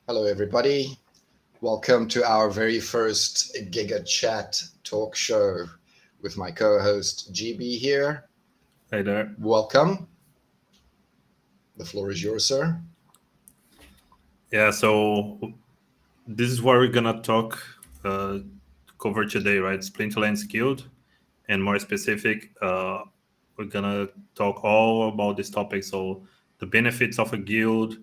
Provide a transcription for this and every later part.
Hello, everybody. Welcome to our very first GigaCHAT talk show with my co-host GB here. Hey there. Welcome. The floor is yours, sir. Yeah, so this is what we're gonna cover today, right? Splinterlands Guild, and more specific, we're gonna talk all about this topic. So the benefits of a guild,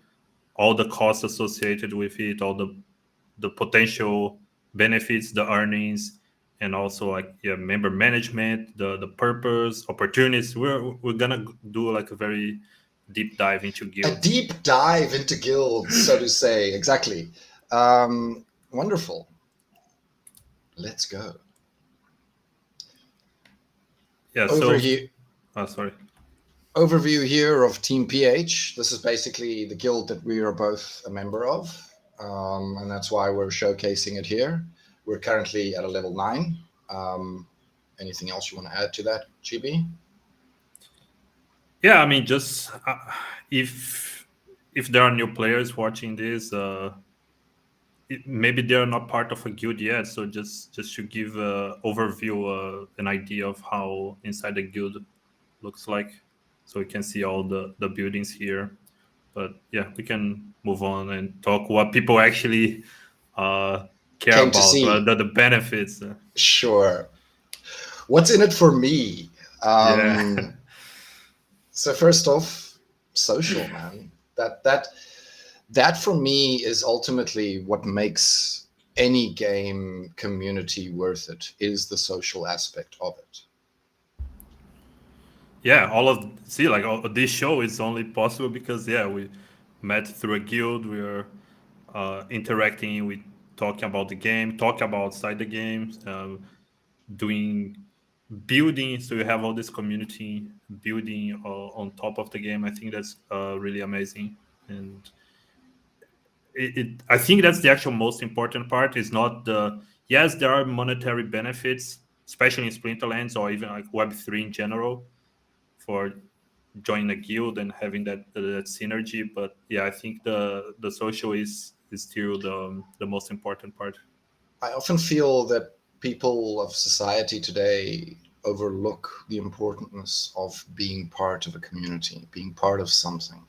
all the costs associated with it, all the potential benefits, the earnings, and also member management, the purpose, opportunities. We're gonna do like a very deep dive into A guilds. deep dive into guilds, so to say. Exactly. Wonderful. Let's go. Yeah. Overview, Sorry. overview here of Team PH. This is basically the guild that we are both a member of, and that's why we're showcasing it here. We're currently at a level 9. Anything else you want to add to that, GB? Yeah, I mean, just if there are new players watching this, maybe they are not part of a guild yet. So just to give a overview, an idea of how inside the guild looks like, so we can see all the buildings here. But yeah, we can move on and talk what people actually care Came to about, see. the benefits. Sure. What's in it for me? Yeah. So first off, social, man. That for me is ultimately what makes any game community worth it, is the social aspect of it. Yeah, this show is only possible because we met through a guild. We are interacting, we talking about the game, talk about outside the game, doing building. So you have all this community building on top of the game. I think that's really amazing, and I think that's the actual most important part. Is not the yes, there are monetary benefits, especially in Splinterlands or even like Web3 in general, for joining a guild and having that synergy. But yeah, I think the social is still the most important part. I often feel that people of society today overlook the importance of being part of a community, being part of something,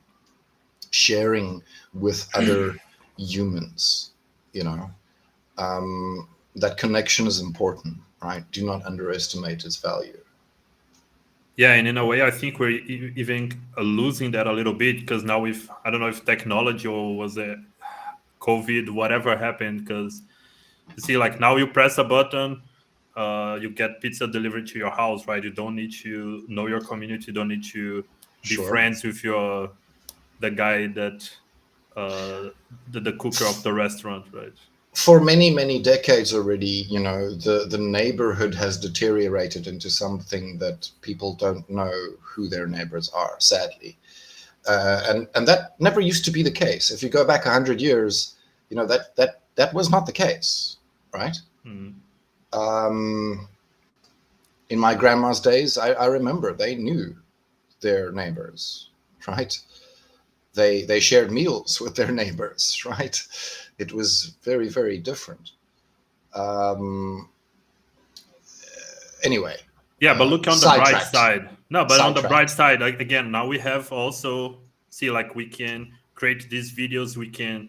sharing with other humans, you know. That connection is important, right? Do not underestimate its value. Yeah, and in a way, I think we're even losing that a little bit because now with I don't know if technology or was it COVID, whatever happened, because you see, like now you press a button, you get pizza delivered to your house, right? You don't need to know your community, you don't need to be Sure. friends with the guy that the cooker of the restaurant, right? For many, many decades already, the neighborhood has deteriorated into something that people don't know who their neighbors are, sadly. And that never used to be the case. If you go back 100 years, that was not the case, right? Mm. Um, in my grandma's days, I remember they knew their neighbors, right? They shared meals with their neighbors, right? It was very, very different. Um, anyway, Yeah, but look on the bright sidetracked. side. No, but on the bright Sidetracked. side, like again, now we have also see like we can create these videos, we can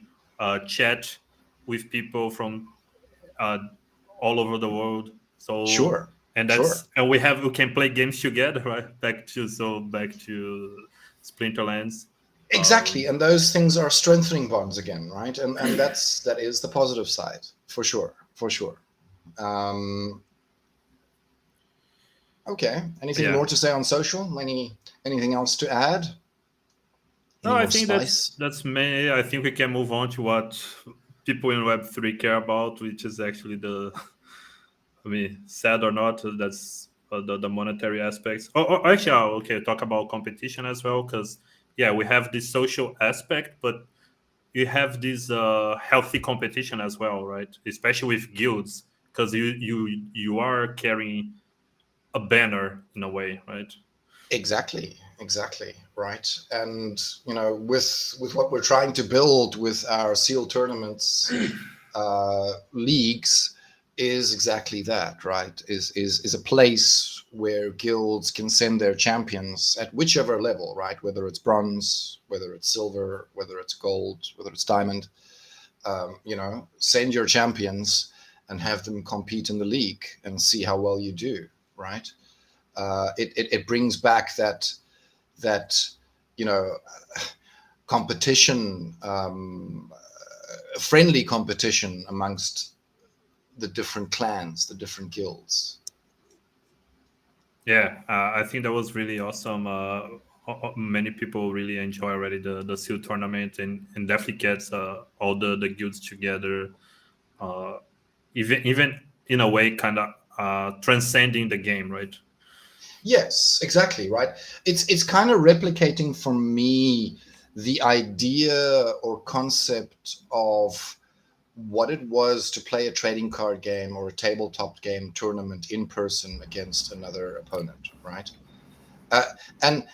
chat with people from uh, all over the world. So Sure, and sure. we can play games together, right? Back to Splinterlands. Exactly, Um, and those things are strengthening bonds again, right? And that is the positive side, for sure, for sure. Um, okay. Anything yeah. more to say on social? Anything else to add? No, Any I more think spice? that's me. I think we can move on to what people in Web3 care about, which is actually I mean, sad or not, that's the monetary aspects. Actually, okay, talk about competition as well, because yeah, we have this social aspect, but you have this healthy competition as well, right? Especially with guilds, because you are carrying a banner in a way, right? Exactly. exactly, right. And with what we're trying to build with our seal tournaments, leagues, is exactly that, right? Is a place where guilds can send their champions at whichever level, right? Whether it's bronze, whether it's silver, whether it's gold, whether it's diamond. Send your champions and have them compete in the league and see how well you do, right? It brings back that you know competition, friendly competition amongst the different clans, the different guilds. Yeah, I think that was really awesome. Many people really enjoy already the seal tournament, and definitely gets all the guilds together, uh, even in a way, kind of transcending the game, right? Yes, exactly, right. It's kind of replicating for me the idea or concept of what it was to play a trading card game or a tabletop game tournament in person against another opponent, right? Uh, and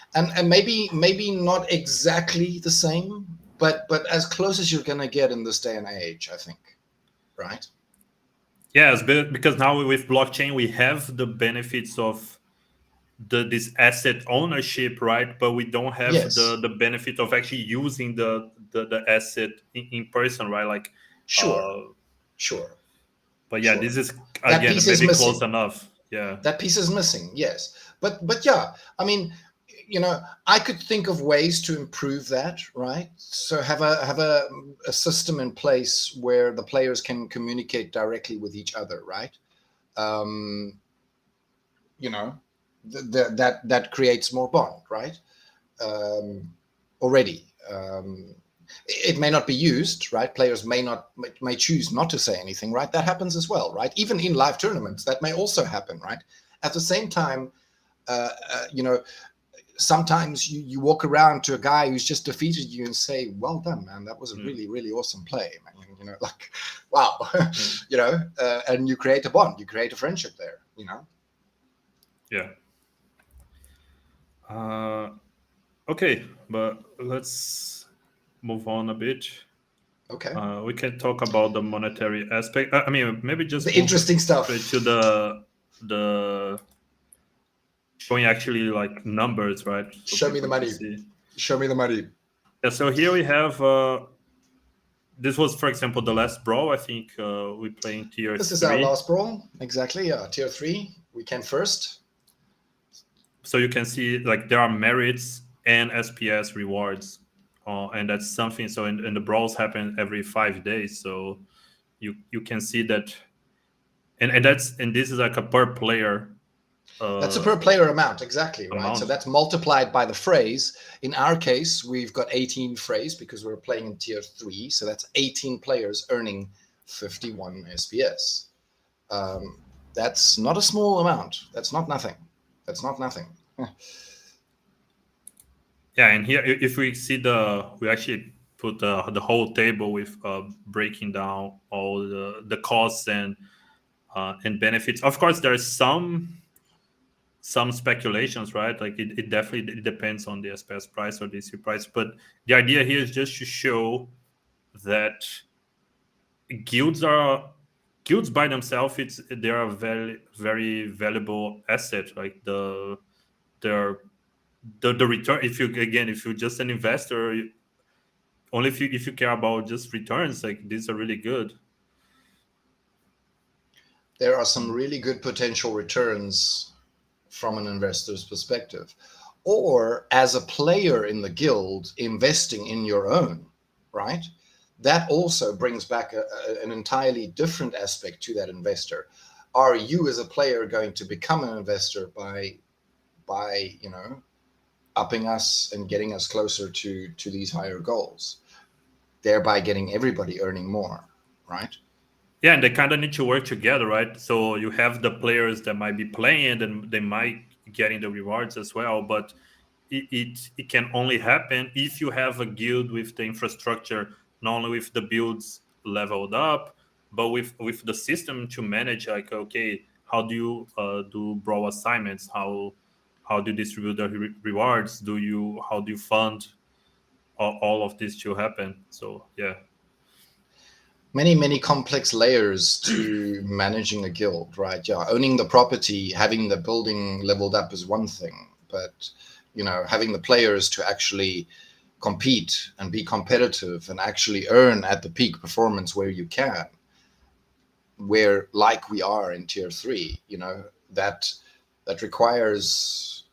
maybe not exactly the same, but as close as you're gonna get in this day and age, I think, right? Yes, because now with blockchain we have the benefits of this asset ownership, right? But we don't have Yes, the benefit of actually using the asset in person, right? Like, sure, uh, sure, but yeah, sure. this is That again piece is maybe close missing. enough. Yeah, That piece is missing, yes. But yeah, I mean, I could think of ways to improve that, right? So have a system in place where the players can communicate directly with each other, right? Um, you know, that creates more bond, right? Um, already. It may not be used, right? Players may choose not to say anything, right? That happens as well, right? Even in live tournaments, that may also happen, right? At the same time, uh, uh, you know, sometimes you walk around to a guy who's just defeated you and say, "Well done, man. That was a mm, really, really awesome play, man." Like, wow, mm, and you create a bond, you create a friendship there. yeah. Uh, okay, but let's move on a bit. Okay, We can talk about the monetary aspect. I mean, maybe just the move interesting straight to stuff. the showing actually like numbers, right? So Show me the people can money. see. Show me the money. Yeah. So here we have. This was, for example, the last brawl. I think we play in tier This is our 3. last brawl. Exactly. Tier 3. We can first. So you can see like there are merits and SPS rewards, and that's something. So in the brawls happen every 5 days. So you can see that, and this is like a per player That's a uh, per player amount. Exactly. Right. So amount. that's multiplied by the phrase. In our case, we've got 18 phrase because we're playing in tier 3. So that's 18 players earning 51 SPS. Um, that's not a small amount. That's not nothing. That's not nothing. Yeah, and here if we see we actually put the whole table with breaking down all the costs and benefits. Of course, there's some speculations, right? Like it definitely it depends on the SPS price or the ECU price, but the idea here is just to show that guilds are guilds by themselves. They are a very very valuable asset. Like they're the return. If you're just an investor, only if you care about just returns, like these are really good. There are some Mm. really good potential returns from an investor's perspective, or as a player in the guild investing in your own, right? That also brings back an entirely different aspect to that investor. Are you as a player going to become an investor by upping us and getting us closer to these higher goals, thereby getting everybody earning more, right? Yeah, and they kind of need to work together, right? So you have the players that might be playing and they might getting the rewards as well, but it can only happen if you have a guild with the infrastructure, not only with the builds leveled up, but with the system to manage. Like, okay, how do you do brawl assignments? How how do you distribute the rewards? How do you fund all of this to happen? So yeah. Many complex layers to managing a guild, right? Yeah, owning the property, having the building leveled up is one thing, but having the players to actually compete and be competitive and actually earn at the peak performance where you can, where like we are in tier 3, that requires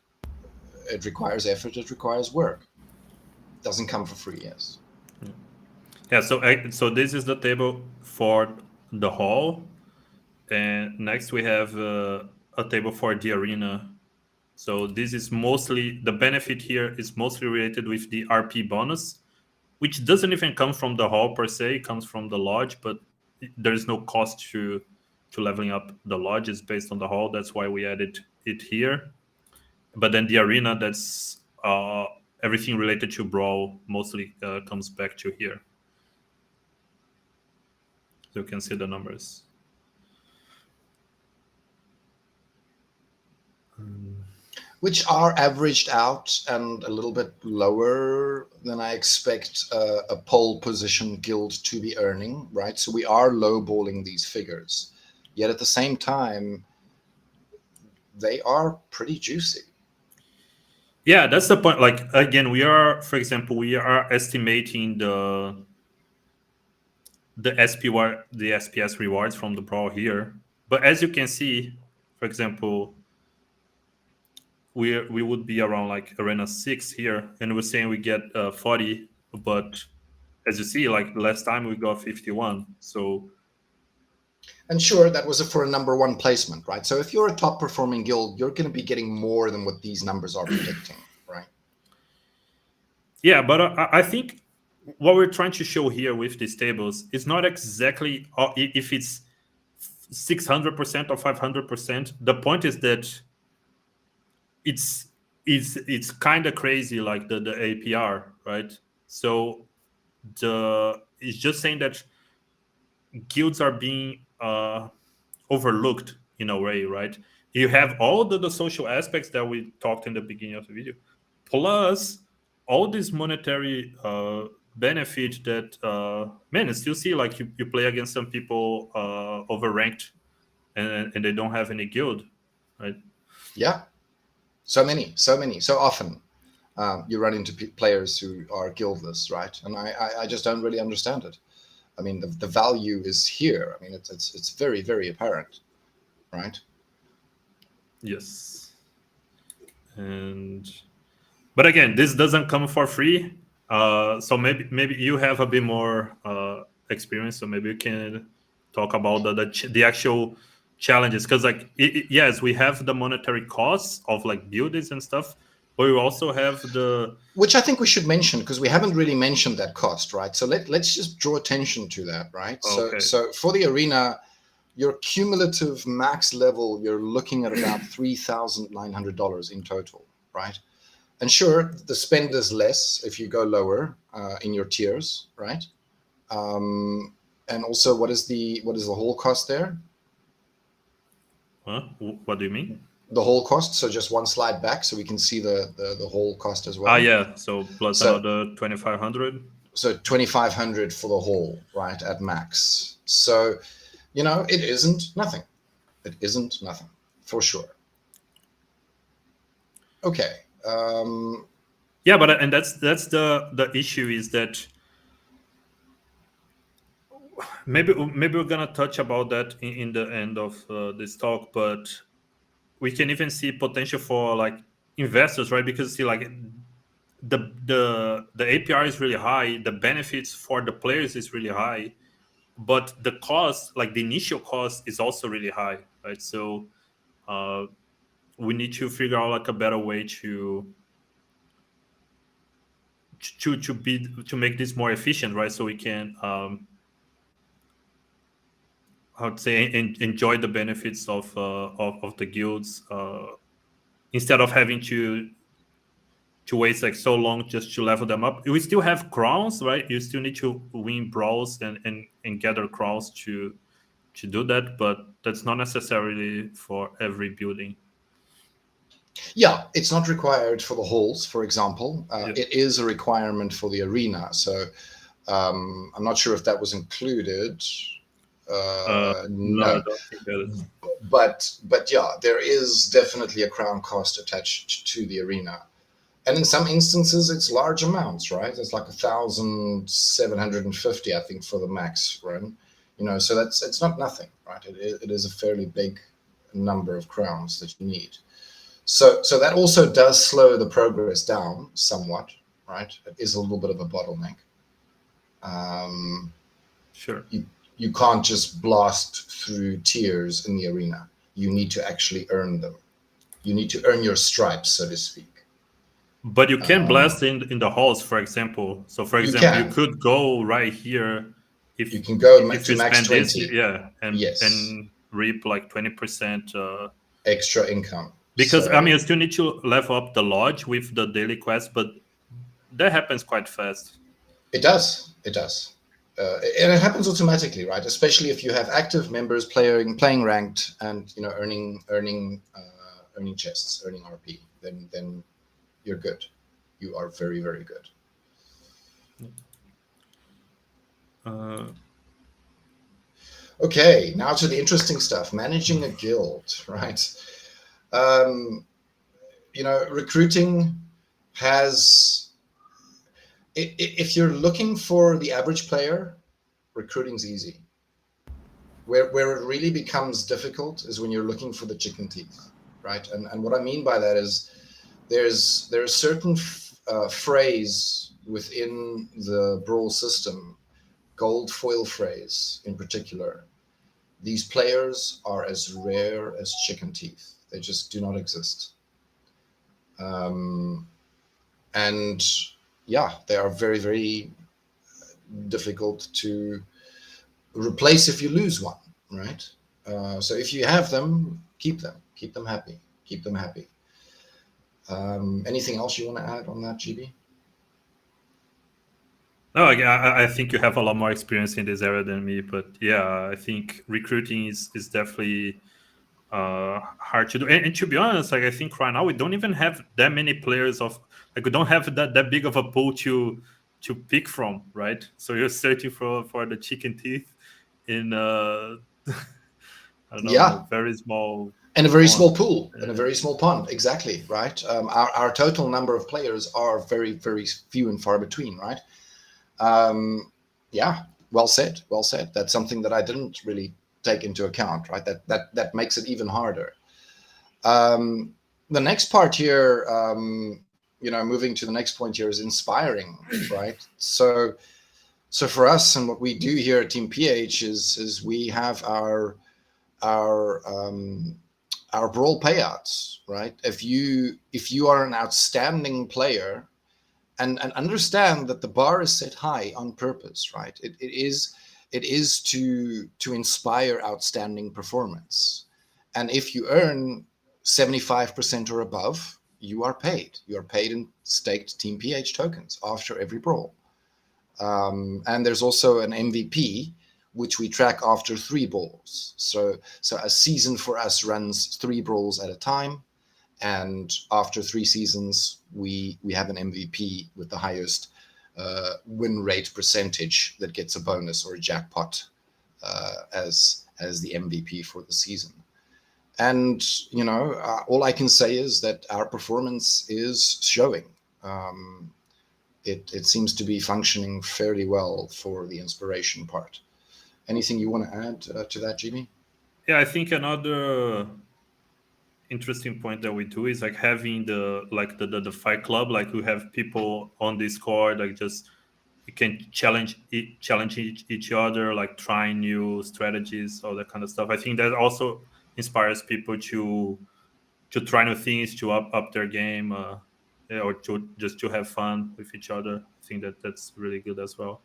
effort, it requires work. It doesn't come for free. Yes. Yeah, so this is the table for the hall, and next we have a table for the arena. So this is mostly the benefit here is mostly related with the RP bonus, which doesn't even come from the hall per se, it comes from the lodge, but there is no cost to leveling up the lodge. It's based on the hall. That's why we added it here. But then the arena, that's everything related to brawl mostly comes back to here. So you can see the numbers. Which are averaged out and a little bit lower than I expect a pole position guild to be earning, right? So we are lowballing these figures. Yet at the same time, they are pretty juicy. Yeah, that's the point. Like again, for example, we are estimating the the SPS rewards from the brawl here. But as you can see, for example, we would be around like arena 6 here, and we're saying we get 40, but as you see, like last time we got 51. So And sure, that was for a number 1 placement, right? So if you're a top performing guild, you're going to be getting more than what these numbers are predicting, right? yeah, but I think what we're trying to show here with these tables is not exactly if it's 600% or 500%. The point is that it's it's kind of crazy, like the APR, right? So it's just saying that guilds are being overlooked in a way, right? You have all the social aspects that we talked in the beginning of the video, plus all this monetary benefit that man, I still see like you play against some people overranked and they don't have any guild, right? Yeah. So many, so often. You run into players who are guildless, right? And I just don't really understand it. I mean, the value is here. I mean, it's very, very apparent, right? Yes. And but again, this doesn't come for free. So maybe you have a bit more experience, so maybe you can talk about the actual challenges, because like yes, we have the monetary costs of like buildings and stuff, but we also have the Which I think we should mention because we haven't really mentioned that cost, right? So let's just draw attention to that, right? So okay. so for the arena, your cumulative max level, you're looking at about $3,900 in total, right? And sure, the spend is less if you go lower in your tiers, right? And also, what is the whole cost there? Huh? What do you mean? The whole cost. So just one slide back, so we can see the whole cost as Ah, well. yeah. So plus So another 2,500. so 2,500 for the whole, right, at max. So it isn't nothing. It isn't nothing for sure. Okay. Yeah, but and that's the issue is that maybe we're gonna touch about that in the end of this talk, but we can even see potential for like investors, right? Because see, like the APR is really high, the benefits for the players is really high, but the cost, like the initial cost, is also really high, right? So uh, we need to figure out like a better way to make this more efficient, right? So we can I would say enjoy the benefits of the guilds instead of having to wait like so long just to level them up. We still have crowns, right? You still need to win brawls and gather crowns to do that, but that's not necessarily for every building. Yeah, it's not required for the halls, for example. Yeah. It is a requirement for the arena. So I'm not sure if that was included. No, I No, don't think that is. but yeah, there is definitely a crown cost attached to the arena, and in some instances it's large amounts, right? It's like 1,750, I think, for the max run. So it's not nothing, right? It is a fairly big number of crowns that you need. So that also does slow the progress down somewhat, right? It is a little bit of a bottleneck. Um, Sure. you can't just blast through tiers in the arena. You need to actually earn them. You need to earn your stripes, so to speak. But you can Um, blast in the halls, for example. So, for you example, you can. could go right here You if can go if to you max spend this, 20. yeah, Yes, and reap like 20%. extra income. Because I mean, So you still need to level up the lodge with the daily quest, but that happens quite fast. it does. It does. And it happens automatically, right? Especially if you have active members playing ranked and earning chests, earning RP. Then you're good. You are very, very good. Uh, Okay, now to the interesting stuff. Managing a guild, right? Um, Recruiting has. If you're looking for the average player, recruiting's easy. Where it really becomes difficult is when you're looking for the chicken teeth, right? And what I mean by that is there's certain phrase within the brawl system, gold foil phrase in particular. These players are as rare as chicken teeth. They just do not exist. Um, and yeah, they are very, very difficult to replace if you lose one, right? So if you have them, keep them happy, keep them happy. Anything else you want to add on that, GB? no, I think you have a lot more experience in this area than me, but yeah, I think recruiting is definitely hard to do. And to be honest, like I think right now we don't even have that many players of like we don't have that big of a pool to pick from, right? So you're searching for the chicken teeth in I don't know, in a Yeah, very small and a very small pond. pool, and a very small pond, exactly, right? Our total number of players are very, very few and far between, right? Um, yeah, well said, well said. That's something that I didn't really take into account, right? That makes it even harder. Um, the next part here, moving to the next point here is inspiring, right? So for us and what we do here at Team PH is we have our our brawl payouts, right? If you are an outstanding player, and understand that the bar is set high on purpose, right? It is to inspire outstanding performance, and if you earn 75% or above, you are paid. You are paid in staked Team PH tokens after every brawl. And there's also an MVP, which we track after 3 brawls. So a season for us runs 3 brawls at a time, and after 3 seasons, we have an MVP with the highest win rate percentage that gets a bonus or a jackpot as the MVP for the season. And all I can say is that our performance is showing. Um, it seems to be functioning fairly well for the inspiration part. Anything you want to add to that, Jimmy? Yeah, I think another interesting point that we do is like having the fight club. Like we have people on Discord, like just you can challenge each other, like trying new strategies, all that kind of stuff. I think that also inspires people to try new things, to up their game, yeah, or to have fun with each other. I think that's really good as well.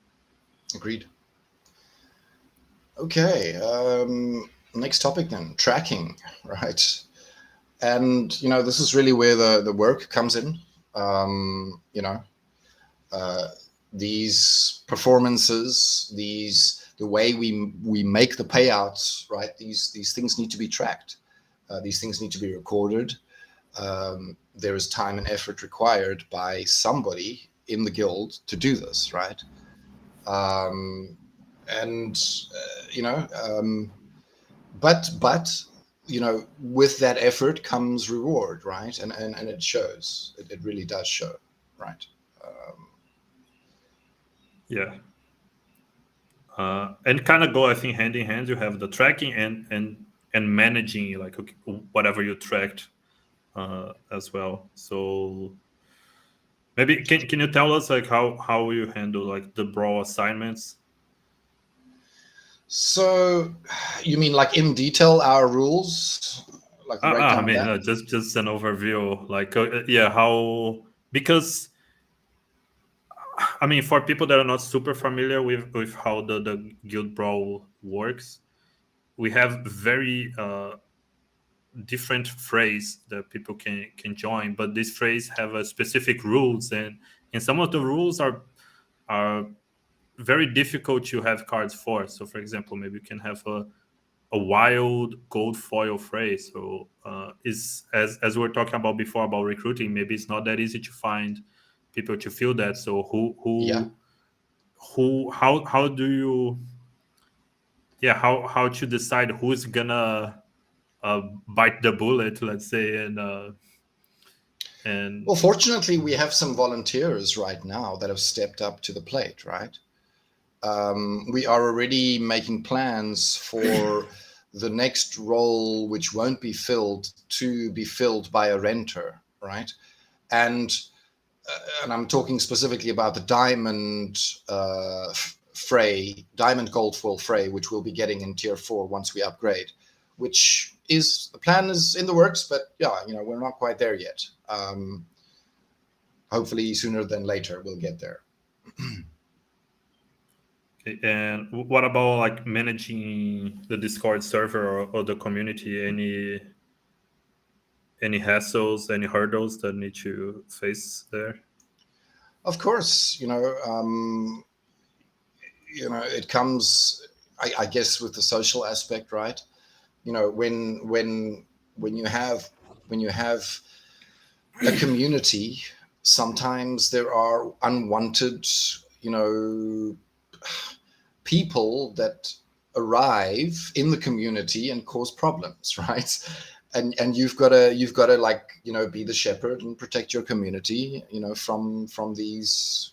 Agreed. Okay. Next topic then, tracking, right? And this is really where the work comes in. Um, you know, uh, these performances, the way we make the payouts, right? These things need to be tracked. These things need to be recorded. there is time and effort required by somebody in the guild to do this, right? And but with that effort comes reward, right? And it shows. It really does show, right? Yeah. And kind of go, I think, hand in hand. You have the tracking and managing, like, okay, whatever you tracked as well. So maybe can you tell us like how you handle like the brawl assignments? So, you mean like in detail our rules, like the I breakdown of mean, that? just an overview, like yeah, how, because I mean, for people that are not super familiar with how the guild brawl works, we have very different phrase that people can join, but this phrase have a specific rules, and some of the rules are very difficult to have cards for. So for example, maybe you can have a wild gold foil phrase. So is as we were talking about before about recruiting, maybe it's not that easy to find people to fill that. So Yeah. who how do you, yeah, how to decide who's gonna bite the bullet, let's say, and Well, fortunately, we have some volunteers right now that have stepped up to the plate, right? We are already making plans for the next role, which won't be filled, to be filled by a renter, right? And and I'm talking specifically about the diamond diamond gold foil fray, which we'll be getting in tier 4 once we upgrade. Which is, the plan is in the works, but yeah, we're not quite there yet. Hopefully, sooner than later, we'll get there. and what about like managing the Discord server or the community? Any hassles, any hurdles that need to face there? Of course, it comes, I guess, with the social aspect, right? When you have when you have a community, sometimes there are unwanted, you know, people that arrive in the community and cause problems, right? And you've got to like, be the shepherd and protect your community, from these,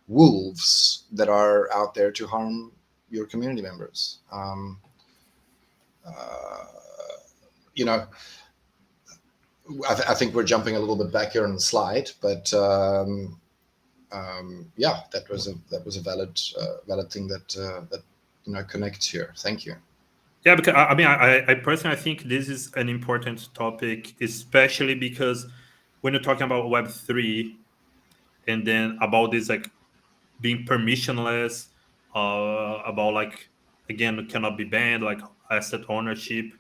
wolves that are out there to harm your community members. Uh, you know, I think we're jumping a little bit back here on the slide, but yeah, that was a valid thing that connects here. Thank you. Yeah, because I mean, I personally, I think this is an important topic, especially because when you're talking about Web3 and then about this like being permissionless, about like, again, it cannot be banned, like asset ownership.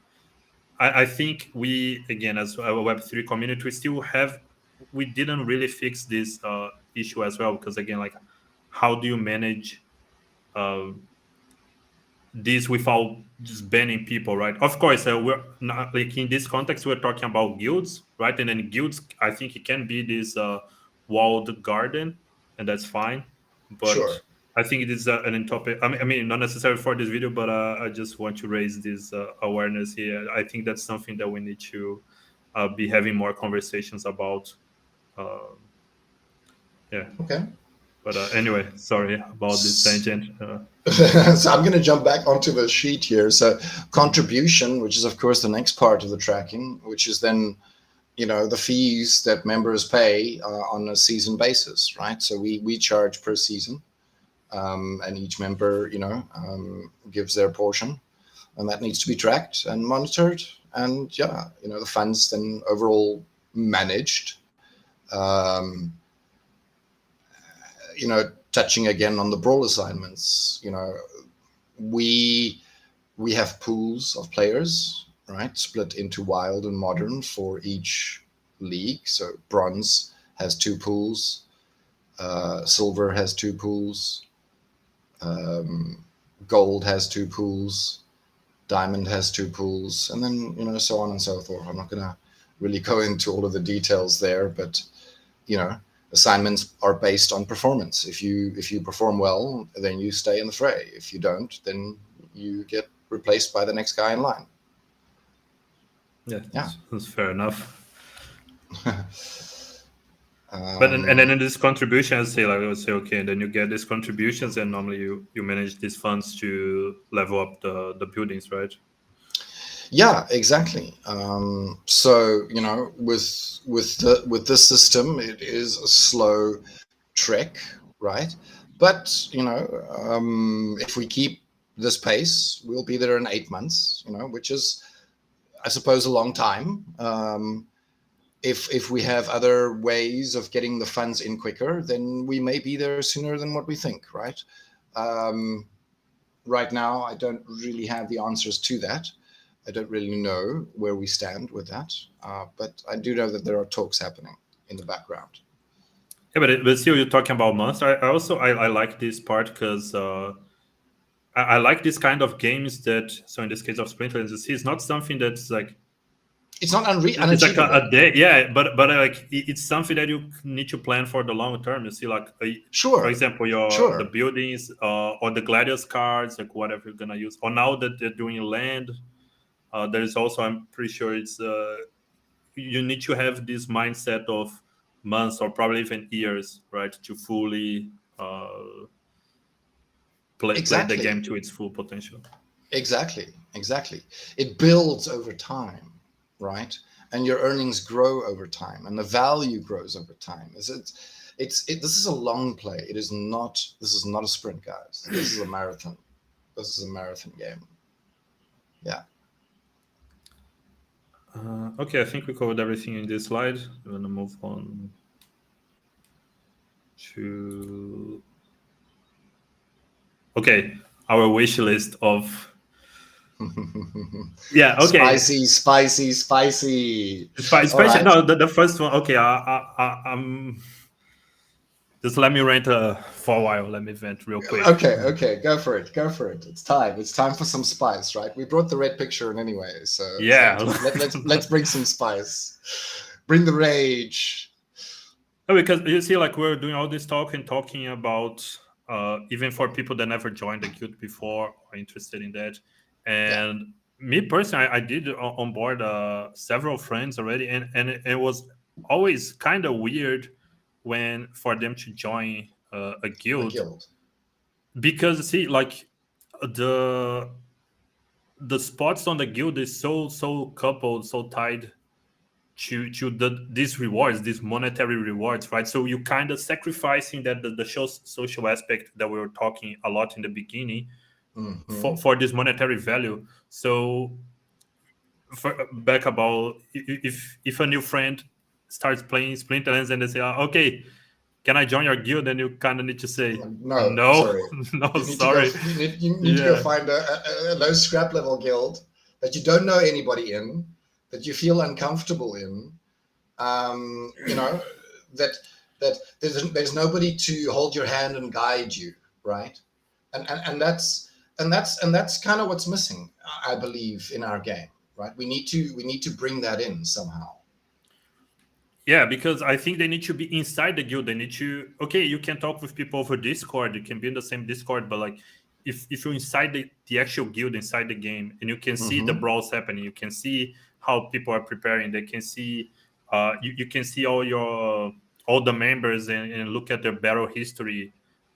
I think we, again, as a Web3 community, we didn't really fix this issue as well, because again, like, how do you manage uh, this without just banning people, right? Of course, we're not, like, in this context, we're talking about guilds, right? And then guilds, I think it can be this walled garden, and that's fine. But Sure. I think it is an topic. I mean, not necessarily for this video, but I just want to raise this awareness here. I think that's something that we need to be having more conversations about. Uh, yeah. Okay. But anyway, sorry about this tangent. So I'm going to jump back onto the sheet here. So contribution, which is of course the next part of the tracking, which is then the fees that members pay on a season basis, right? So we charge per season, and each member gives their portion, and that needs to be tracked and monitored. And yeah, the funds then overall managed. Um, Touching again on the brawl assignments, we we have pools of players, right, split into wild and modern for each league. So bronze has two pools, silver has two pools, um, gold has two pools, diamond has two pools, and then so on and so forth. I'm not gonna really go into all of the details there, but assignments are based on performance. If you perform well, then you stay in the fray. If you don't, then you get replaced by the next guy in line. Yeah, that's fair enough. Um, But and then in this contribution, I would say, okay, and then you get these contributions, and normally you manage these funds to level up the buildings, right? Yeah, exactly. So with this system, it is a slow trek, right? But if we keep this pace, we'll be there in 8 months. Which is, I suppose, a long time. If we have other ways of getting the funds in quicker, then we may be there sooner than what we think, right? Right now, I don't really have the answers to that. I don't really know where we stand with that, but I do know that there are talks happening in the background. Yeah, but still, you're talking about months. I like this part because I like this kind of games that. So in this case of Splinterlands, it's not something that's like it's not it's like unachievable. a day, yeah. But like it's something that you need to plan for the long term. You see, like for example, the buildings or the gladius cards, like whatever you're gonna use. Or now that they're doing land, there is also, I'm pretty sure it's you need to have this mindset of months or probably even years, right, to fully play the game to its full potential. Exactly. It builds over time, right? And your earnings grow over time, and the value grows over time. This is a long play. This is not a sprint, guys. This is a marathon. This is a marathon game. Yeah. Okay, I think we covered everything in this slide. I'm gonna move on to our wish list of yeah, okay, spicy. Right. No, the first one. Okay, I'm just let me rant for a while. Let me vent real quick. Okay, go for it. It's time for some spice, right? We brought the red picture in anyway, so yeah, let's bring some spice. Bring the rage. Because you see, like, we're doing all this talking about even for people that never joined the guild before or interested in that. And me personally, I did onboard several friends already, and it was always kind of weird when for them to join a guild. Because see, like the spots on the guild is so coupled, so tied to these rewards, these monetary rewards, right? So you kind of sacrificing that the social aspect that we were talking a lot in the beginning for this monetary value. So back about if a new friend starts playing Splinterlands and they say, okay, can I join your guild? And you kind of need to say no, sorry. No, you need sorry. To go, you need to go find a low scrap level guild that you don't know anybody in, that you feel uncomfortable in. That there's nobody to hold your hand and guide you, right? And that's kind of what's missing, I believe, in our game, right? We need to bring that in somehow. Yeah, because I think they need to be inside the guild. They need to, okay, you can talk with people over Discord. You can be in the same Discord, but like if you're inside the actual guild, inside the game, and you can see the brawls happening, you can see how people are preparing. They can see, you can see all the members and look at their battle history.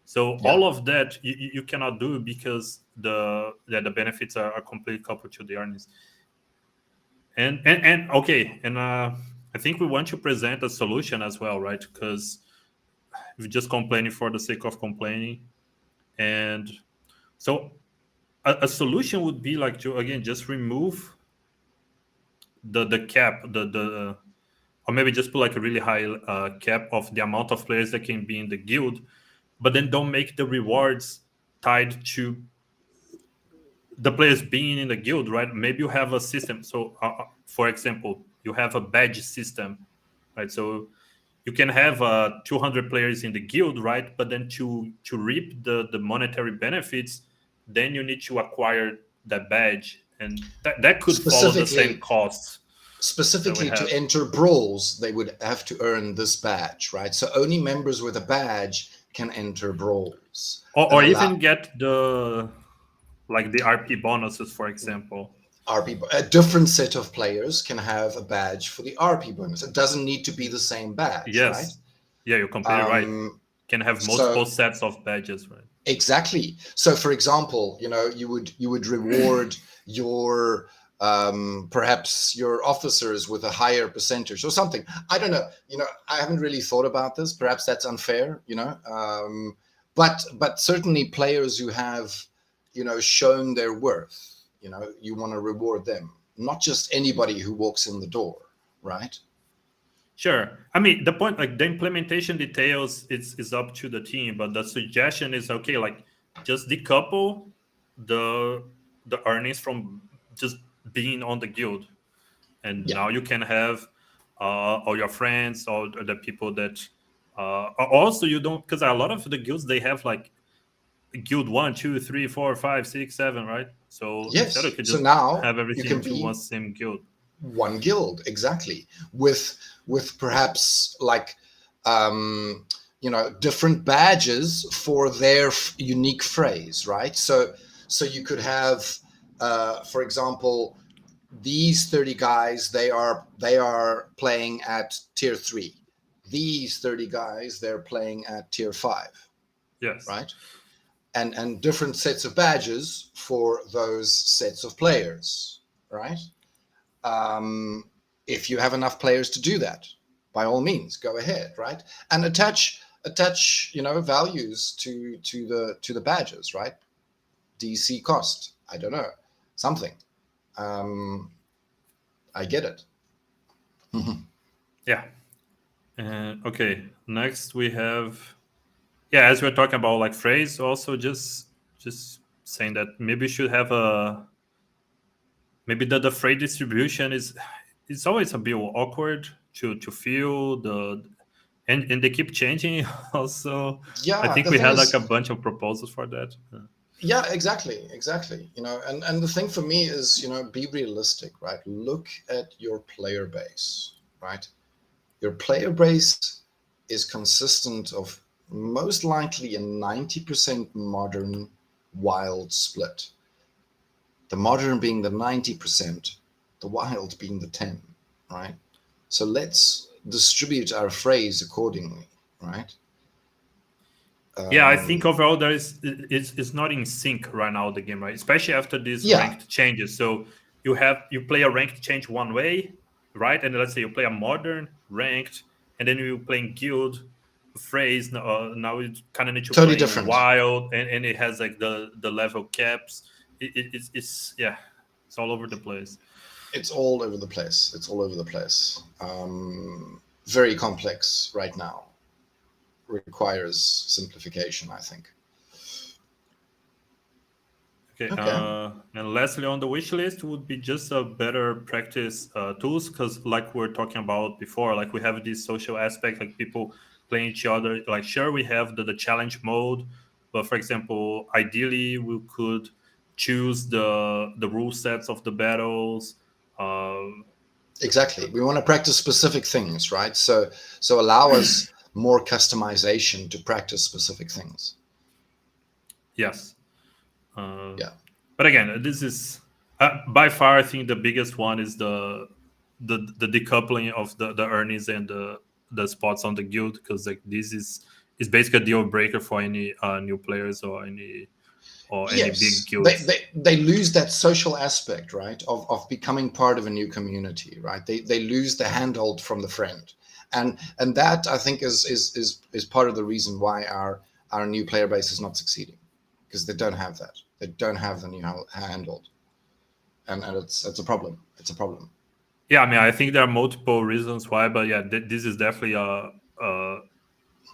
So all of that you cannot do because the benefits are completely coupled to the earnings. And okay, and I think we want to present a solution as well, right? Because we're just complaining for the sake of complaining. And so a solution would be like to, again, just remove the cap, or maybe just put like a really high cap of the amount of players that can be in the guild, but then don't make the rewards tied to the players being in the guild, right? Maybe you have a system. So, for example, you have a badge system, right? So you can have 200 players in the guild, right? But then to reap the monetary benefits, then you need to acquire that badge, and that could follow the same costs. Specifically to have, enter brawls, they would have to earn this badge, right? So only members with a badge can enter brawls and or allow even get the like the RP bonuses, for example. RP. A different set of players can have a badge for the RP bonus. It doesn't need to be the same badge, right? Yes, yeah, you're completely right. Can have multiple So sets of badges, right? exactly. So, for example, you would reward your perhaps your officers with a higher percentage or something. I don't know. I haven't really thought about this. Perhaps that's unfair. But certainly players who have shown their worth. You want to reward them, not just anybody who walks in the door, right? Sure. I mean, the point, like the implementation details, is up to the team, but the suggestion is okay. Like, just decouple the earnings from just being on the guild, and Yeah. now you can have all your friends, all the people that. Also, you don't, because a lot of the guilds, they have like guild 1, 2, 3, 4, 5, 6, 7, right? So instead, you Yes. could So just now have you everything can into one be same guild. one guild, exactly, with perhaps like different badges for their unique phrase, right? So you could have for example, these 30 guys, they are playing at tier 3. These 30 guys, they're playing at tier 5, Yes. right? And different sets of badges for those sets of players, right? If you have enough players to do that, by all means, go ahead, right? And attach values to the badges, right? DC cost, I don't know, something. I get it. Yeah. Okay. Next, we have, yeah, as we're talking about like phrase, also just saying that maybe you should have maybe the phrase distribution is, it's always a bit awkward to feel the, and they keep changing also. I Yeah, think the we thing had like a is, bunch of proposals for that. yeah, exactly. And the thing for me is, be realistic, right? Look at your player base, right? Your player base is consistent of most likely a 90% modern wild split. The modern being the 90%, the wild being the 10, right? So let's distribute our phrase accordingly, right? Yeah, I think overall there is, it's not in sync right now, the game, right? Especially after these Yeah, ranked changes. So you play a ranked change one way, right? And let's say you play a modern ranked, and then you playing guild phrase. Now you kind of need to totally play different. wild, and it has like the level caps. It's yeah, it's all over the place. It's all over the place. It's all over the place. Very complex right now. Requires simplification, I think. Okay, Okay. and lastly on the wish list would be just a better practice tools, because like we are talking about before, like we have this social aspect, like people playing each other. Like sure, we have the challenge mode, but for example, ideally we could choose the rule sets of the battles. Um, Exactly. We want to practice specific things, right? So allow us more customization to practice specific things. yes, uh, Yeah. but again, this is by far, I think the biggest one is the decoupling of the earnings and the spots on the guild, because like this is basically a deal breaker for any new players or any big Yes. They, guilds. they they lose that social aspect, right? Of becoming part of a new community, right? They lose the handhold from the friend. And that I think is part of the reason why our new player base is not succeeding. Because they don't have that. They don't have the new handhold. And it's a problem. It's a problem. Yeah, I mean, I think there are multiple reasons why, but yeah, this is definitely a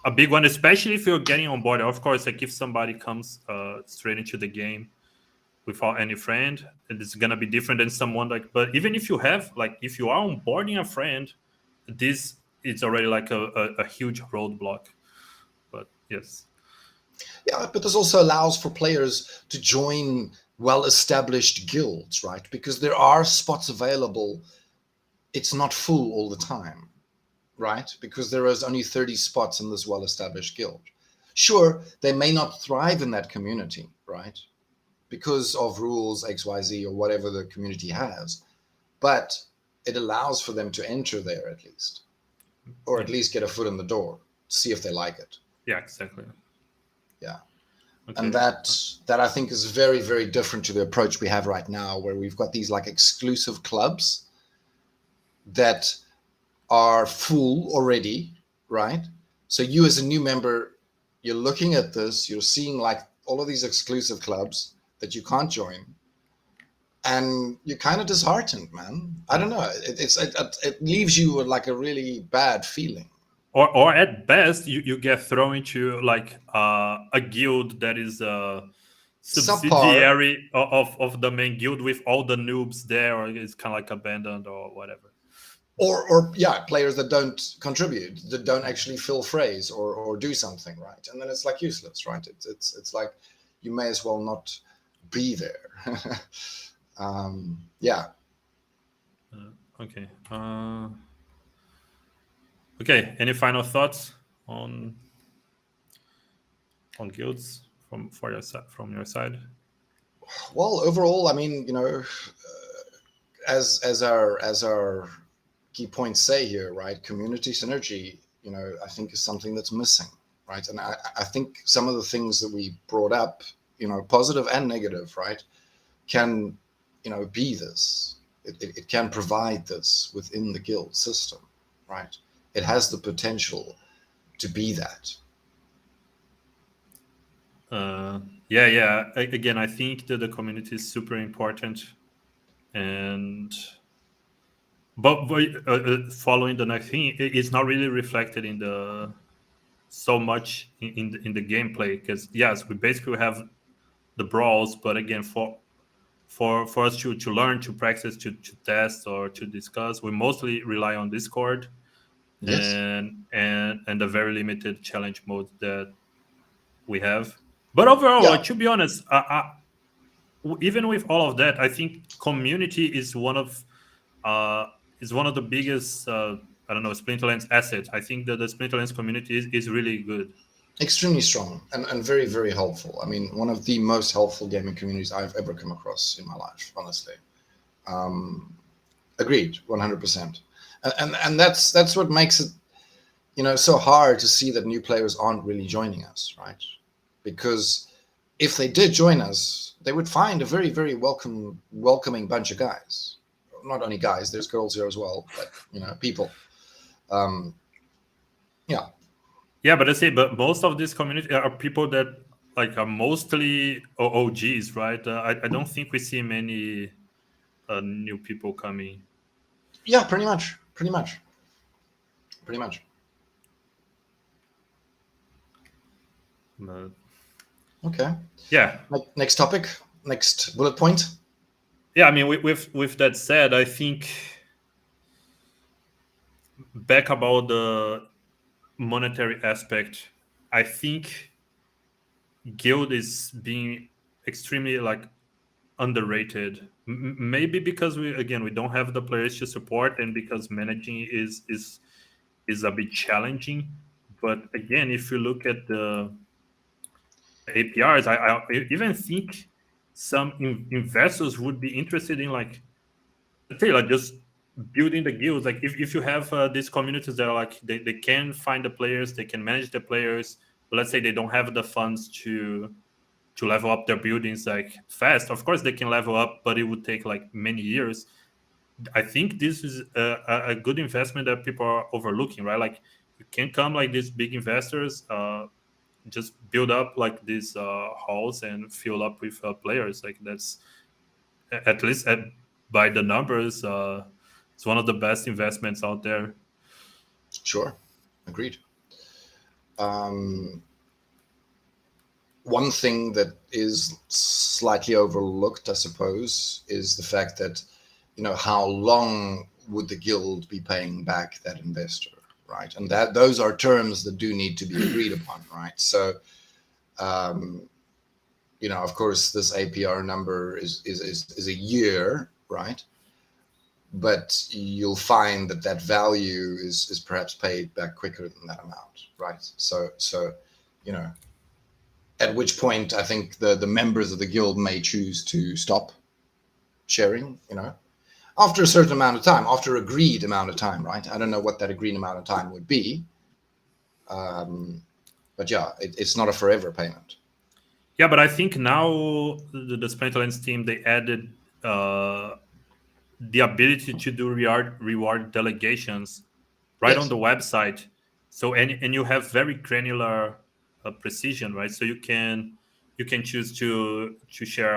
a big one, especially if you're getting on board. Of course, like if somebody comes straight into the game without any friend, it's gonna be different than someone like. But even if you have, like, if you are onboarding a friend, this is already like a huge roadblock. But yes, Yeah, but this also allows for players to join well-established guilds, right? Because there are spots available it's not full all the time, right? Because there is only 30 spots in this well-established guild. Sure, they may not thrive in that community, right? Because of rules XYZ or whatever the community has, but it allows for them to enter there at least, or at least get a foot in the door, see if they like it. Yeah, exactly. Yeah. Okay. And that I think is very, very different to the approach we have right now, where we've got these like exclusive clubs that are full already, right? So you as a new member, you're looking at this, you're seeing like all of these exclusive clubs that you can't join, and you're kind of disheartened, man. I don't know. It leaves you with like a really bad feeling. Or at best, you get thrown into like a guild that is a Subpar, subsidiary of the main guild with all the noobs there, or it's kind of like abandoned or whatever. or yeah, players that don't contribute, that don't actually fill phrase or do something, right? And then it's like useless, right? It's like you may as well not be there. Yeah. Okay. Okay. Any final thoughts on guilds from your side? Well, overall, I mean, as our key points say here, right? Community synergy, I think is something that's missing, right? And I think some of the things that we brought up, positive and negative, right, can, be this. It can provide this within the guild system, right? It has the potential to be that. Yeah. Again, I think that the community is super important, and but following the next thing, it's not really reflected in the so much in the gameplay, because yes, we basically have the brawls, but again, for us to learn, to practice, to test or to discuss, we mostly rely on Discord Yes. and the very limited challenge mode that we have. But overall, Yeah. like, to be honest, even with all of that, I think community uh, is one of the biggest I don't know, Splinterlands assets. I think that the Splinterlands community is really good. Extremely strong and very, very helpful. I mean, one of the most helpful gaming communities I've ever come across in my life, honestly. Agreed, 100%. And that's what makes it, so hard to see that new players aren't really joining us, right? Because if they did join us, they would find a very, very welcoming bunch of guys. Not only guys, there's girls here as well, but people. Um, yeah, Yeah, but I say, but most of this community are people that like are mostly OGs, right? I don't think we see many new people coming. yeah, pretty much. But Okay. yeah, Next topic, next bullet point. yeah. I mean, with that said, I think back about the monetary aspect, I think guild is being extremely like underrated. Maybe because we don't have the players to support, and because managing is a bit challenging. But again, if you look at the APRs, I even think some investors would be interested in, like, let's say, like, just building the guilds. Like, if you have these communities that are like, they can find the players, they can manage the players, but let's say they don't have the funds to level up their buildings like fast. Of course they can level up, but it would take like many years. I think this is a good investment that people are overlooking, right? Like, you can come like these big investors, just build up like these halls and fill up with players. Like, that's at least by the numbers, it's one of the best investments out there. Sure, agreed. Um, One thing that is slightly overlooked, I suppose, is the fact that, how long would the guild be paying back that investor, right? And that those are terms that do need to be agreed upon, right? So, um, of course, this APR number is a year, right? but you'll find that value is perhaps paid back quicker than that amount, right? So at which point I think the members of the guild may choose to stop sharing, after a certain amount of time, after agreed amount of time, right? I don't know what that agreed amount of time would be, but yeah, it's not a forever payment. Yeah, but I think now the Splinterlands team, they added the ability to do reward delegations right on Yes. the website. So and you have very granular precision, right? So you can choose to share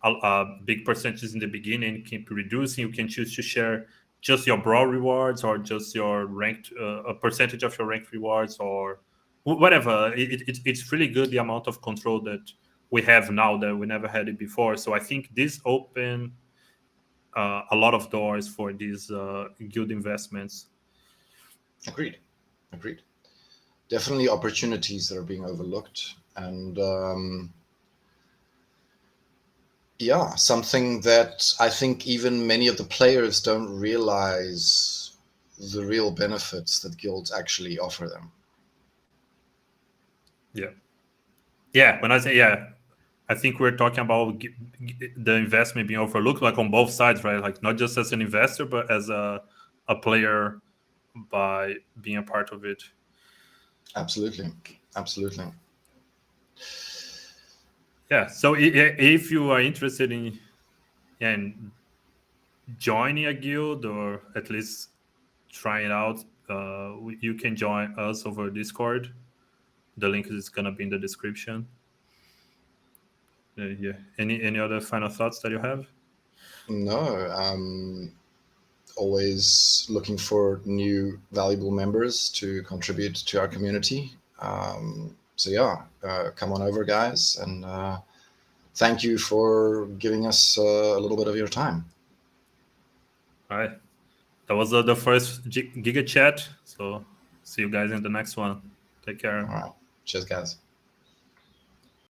a big percentage in the beginning, keep reducing. You can choose to share just your brawl rewards or just your ranked a percentage of your ranked rewards or whatever. It's really good, the amount of control that we have now that we never had it before. So I think this open a lot of doors for these guild investments. Agreed. Definitely opportunities that are being overlooked, and yeah, something that I think even many of the players don't realize the real benefits that guilds actually offer them. Yeah, when I say I think we're talking about the investment being overlooked, like on both sides, right? Like not just as an investor, but as a player by being a part of it. Absolutely. Yeah. So if you are interested in joining a guild or at least trying it out, you can join us over Discord. The link is gonna be in the description. Yeah. Any other final thoughts that you have? No, always looking for new valuable members to contribute to our community. So yeah, come on over, guys, and thank you for giving us a little bit of your time. All right. That was the first GigaCHAT. So see you guys in the next one. Take care. All right. Cheers, guys.